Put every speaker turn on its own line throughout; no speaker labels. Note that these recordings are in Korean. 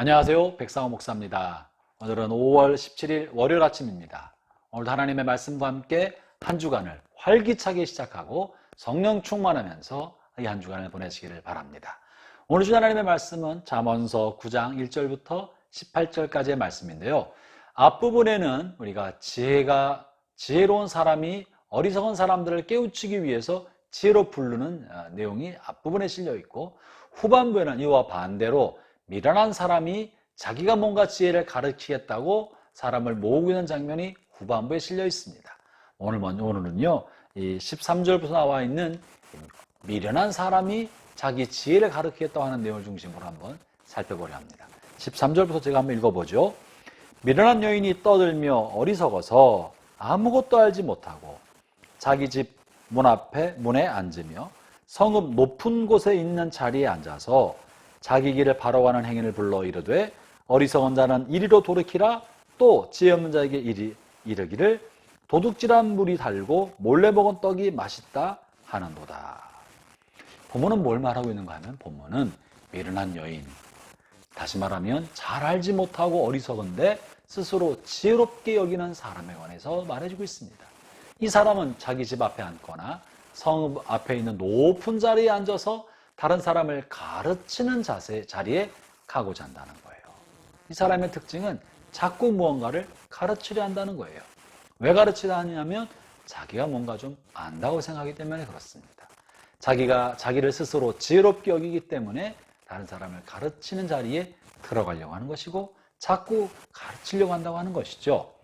안녕하세요. 백상호 목사입니다. 오늘은 5월 17일 월요일 아침입니다. 오늘도 하나님의 말씀과 함께 한 주간을 활기차게 시작하고 성령 충만하면서 이 한 주간을 보내시기를 바랍니다. 오늘 주 하나님의 말씀은 잠언서 9장 1절부터 18절까지의 말씀인데요. 앞부분에는 우리가 지혜로운 사람이 어리석은 사람들을 깨우치기 위해서 지혜로 부르는 내용이 앞부분에 실려 있고, 후반부에는 이와 반대로 미련한 사람이 자기가 뭔가 지혜를 가르치겠다고 사람을 모으고 있는 장면이 후반부에 실려 있습니다. 오늘은요, 이 13절부터 나와 있는 미련한 사람이 자기 지혜를 가르치겠다고 하는 내용을 중심으로 한번 살펴보려 합니다. 13절부터 제가 한번 읽어보죠. 미련한 여인이 떠들며 어리석어서 아무것도 알지 못하고 자기 집 문에 앉으며 성읍 높은 곳에 있는 자리에 앉아서 자기 길을 바로 가는 행인을 불러 이르되 어리석은 자는 이리로 돌이키라. 또 지혜 없는 자에게 이르기를 도둑질한 물이 달고 몰래 먹은 떡이 맛있다 하는도다. 본문은 뭘 말하고 있는가 하면, 본문은 미련한 여인, 다시 말하면 잘 알지 못하고 어리석은데 스스로 지혜롭게 여기는 사람에 관해서 말해주고 있습니다. 이 사람은 자기 집 앞에 앉거나 성읍 앞에 있는 높은 자리에 앉아서 다른 사람을 가르치는 자리에 가고자 한다는 거예요. 이 사람의 특징은 자꾸 무언가를 가르치려 한다는 거예요. 왜 가르치려 하냐면 자기가 뭔가 좀 안다고 생각하기 때문에 그렇습니다. 자기를 스스로 지혜롭게 여기기 때문에 다른 사람을 가르치는 자리에 들어가려고 하는 것이고, 자꾸 가르치려고 한다고 하는 것이죠.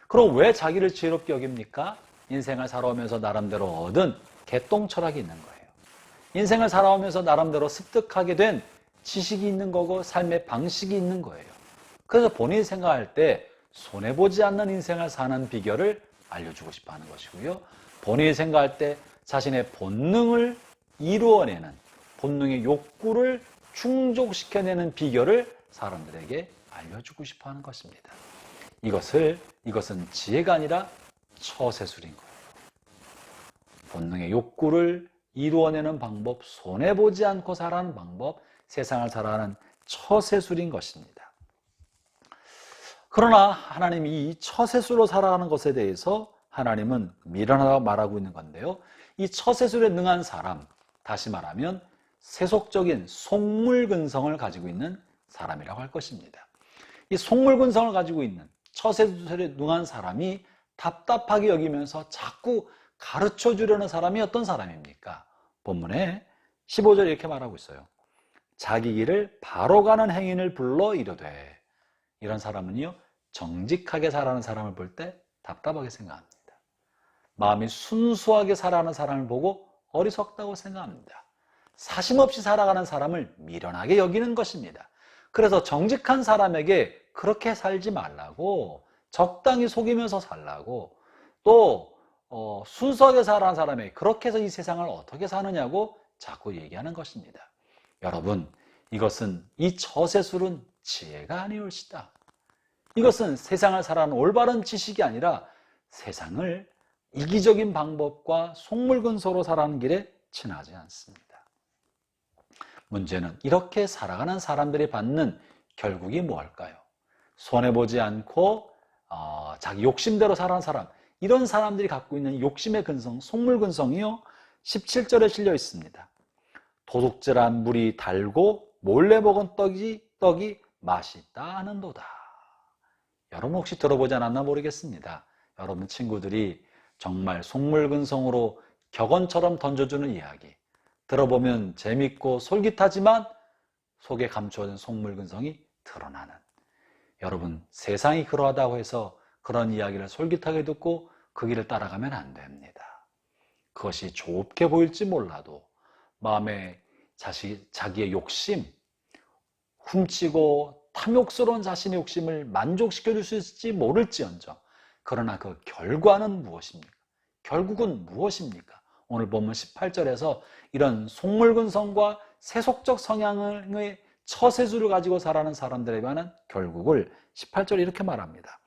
그럼 왜 자기를 지혜롭게 여깁니까? 인생을 살아오면서 나름대로 얻은 개똥 철학이 있는 거예요. 인생을 살아오면서 나름대로 습득하게 된 지식이 있는 거고 삶의 방식이 있는 거예요. 그래서 본인이 생각할 때 손해보지 않는 인생을 사는 비결을 알려주고 싶어 하는 것이고요. 본인이 생각할 때 자신의 본능을 이루어내는, 본능의 욕구를 충족시켜내는 비결을 사람들에게 알려주고 싶어 하는 것입니다. 이것은 지혜가 아니라 처세술인 거예요. 본능의 욕구를 이루어내는 방법, 손해보지 않고 살아가는 방법, 세상을 살아가는 처세술인 것입니다. 그러나 하나님이 이 처세술로 살아가는 것에 대해서 하나님은 미련하다고 말하고 있는 건데요. 이 처세술에 능한 사람, 다시 말하면 세속적인 속물근성을 가지고 있는 사람이라고 할 것입니다. 이 속물근성을 가지고 있는 처세술에 능한 사람이 답답하게 여기면서 자꾸 가르쳐 주려는 사람이 어떤 사람입니까? 본문에 15절 이렇게 말하고 있어요. 자기 길을 바로 가는 행인을 불러 이르되. 이런 사람은요, 정직하게 살아가는 사람을 볼 때 답답하게 생각합니다. 마음이 순수하게 살아가는 사람을 보고 어리석다고 생각합니다. 사심없이 살아가는 사람을 미련하게 여기는 것입니다. 그래서 정직한 사람에게 그렇게 살지 말라고, 적당히 속이면서 살라고, 또 순수하게 살아가는 사람에게 그렇게 해서 이 세상을 어떻게 사느냐고 자꾸 얘기하는 것입니다. 여러분, 이 처세술은 지혜가 아니올시다. 이것은 세상을 살아가는 올바른 지식이 아니라 세상을 이기적인 방법과 속물근소로 살아가는 길에 친하지 않습니다. 문제는 이렇게 살아가는 사람들이 받는 결국이 무엇일까요? 손해보지 않고 자기 욕심대로 살아가는 사람, 이런 사람들이 갖고 있는 욕심의 근성, 속물근성이요, 17절에 실려 있습니다. 도둑질한 물이 달고 몰래 먹은 떡이 맛있다 하는도다. 여러분 혹시 들어보지 않았나 모르겠습니다. 여러분 친구들이 정말 속물근성으로 격언처럼 던져주는 이야기, 들어보면 재밌고 솔깃하지만 속에 감추어진 속물근성이 드러나는, 여러분 세상이 그러하다고 해서 그런 이야기를 솔깃하게 듣고 그 길을 따라가면 안 됩니다. 그것이 좁게 보일지 몰라도 마음에 자기의 욕심, 훔치고 탐욕스러운 자신의 욕심을 만족시켜줄 수 있을지 모를지언정, 그러나 그 결과는 무엇입니까? 결국은 무엇입니까? 오늘 본문 18절에서 이런 속물근성과 세속적 성향의 처세술을 가지고 살아가는 사람들에 관한 결국을 18절에 이렇게 말합니다.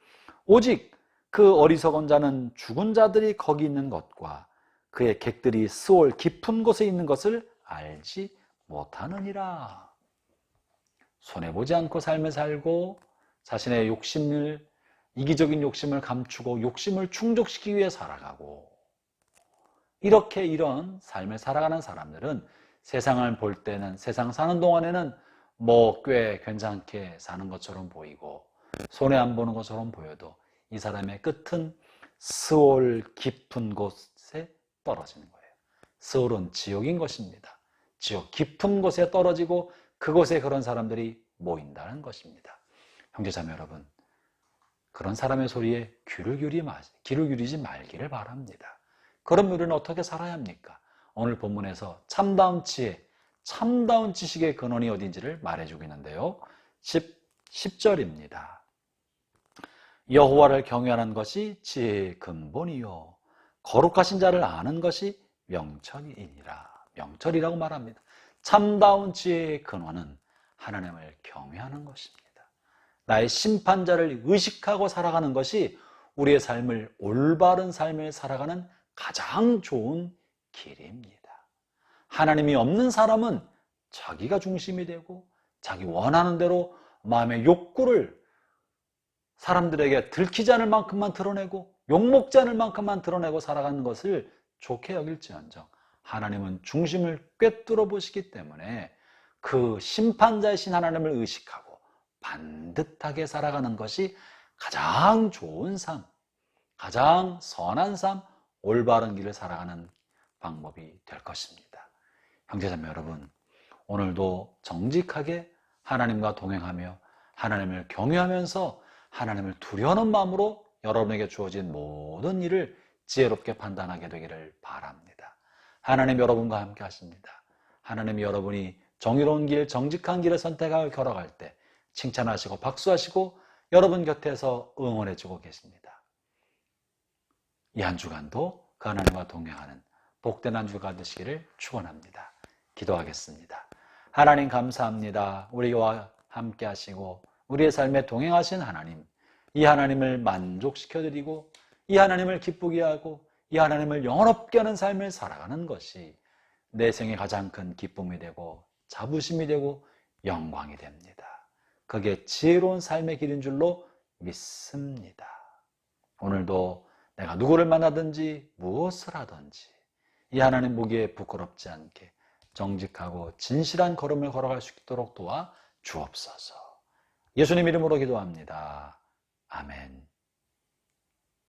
오직 그 어리석은 자는 죽은 자들이 거기 있는 것과 그의 객들이 스올 깊은 곳에 있는 것을 알지 못하느니라. 손해보지 않고 삶을 살고 자신의 이기적인 욕심을 감추고 욕심을 충족시키기 위해 살아가고, 이렇게 이런 삶을 살아가는 사람들은 세상을 볼 때는, 세상 사는 동안에는 뭐 꽤 괜찮게 사는 것처럼 보이고 손해 안 보는 것처럼 보여도 이 사람의 끝은 스올 깊은 곳에 떨어지는 거예요. 스올은 지옥인 것입니다. 지옥 깊은 곳에 떨어지고 그곳에 그런 사람들이 모인다는 것입니다. 형제자매 여러분, 그런 사람의 소리에 귀를 기울이지 말기를 바랍니다. 그럼 우리는 어떻게 살아야 합니까? 오늘 본문에서 참다운 지혜, 참다운 지식의 근원이 어딘지를 말해주고 있는데요. 10절입니다. 여호와를 경외하는 것이 지혜의 근본이요 거룩하신 자를 아는 것이 명철이니라. 명철이라고 말합니다. 참다운 지혜의 근원은 하나님을 경외하는 것입니다. 나의 심판자를 의식하고 살아가는 것이 우리의 삶을, 올바른 삶을 살아가는 가장 좋은 길입니다. 하나님이 없는 사람은 자기가 중심이 되고 자기 원하는 대로 마음의 욕구를 사람들에게 들키지 않을 만큼만 드러내고 욕먹지 않을 만큼만 드러내고 살아가는 것을 좋게 여길지언정 하나님은 중심을 꿰뚫어 보시기 때문에 그 심판자이신 하나님을 의식하고 반듯하게 살아가는 것이 가장 좋은 삶, 가장 선한 삶, 올바른 길을 살아가는 방법이 될 것입니다. 형제자매 여러분, 오늘도 정직하게 하나님과 동행하며 하나님을 경외하면서 하나님을 두려워하는 마음으로 여러분에게 주어진 모든 일을 지혜롭게 판단하게 되기를 바랍니다. 하나님 여러분과 함께 하십니다. 하나님 여러분이 정의로운 길, 정직한 길을 선택하여 걸어갈 때 칭찬하시고 박수하시고 여러분 곁에서 응원해주고 계십니다. 이 한 주간도 그 하나님과 동행하는 복된 한 주가 되시기를 축원합니다. 기도하겠습니다. 하나님 감사합니다. 우리와 함께 하시고 우리의 삶에 동행하신 하나님, 이 하나님을 만족시켜드리고 이 하나님을 기쁘게 하고 이 하나님을 영원롭게 하는 삶을 살아가는 것이 내 생의 가장 큰 기쁨이 되고 자부심이 되고 영광이 됩니다. 그게 지혜로운 삶의 길인 줄로 믿습니다. 오늘도 내가 누구를 만나든지 무엇을 하든지 이 하나님 보기에 부끄럽지 않게 정직하고 진실한 걸음을 걸어갈 수 있도록 도와 주옵소서. 예수님 이름으로 기도합니다. 아멘.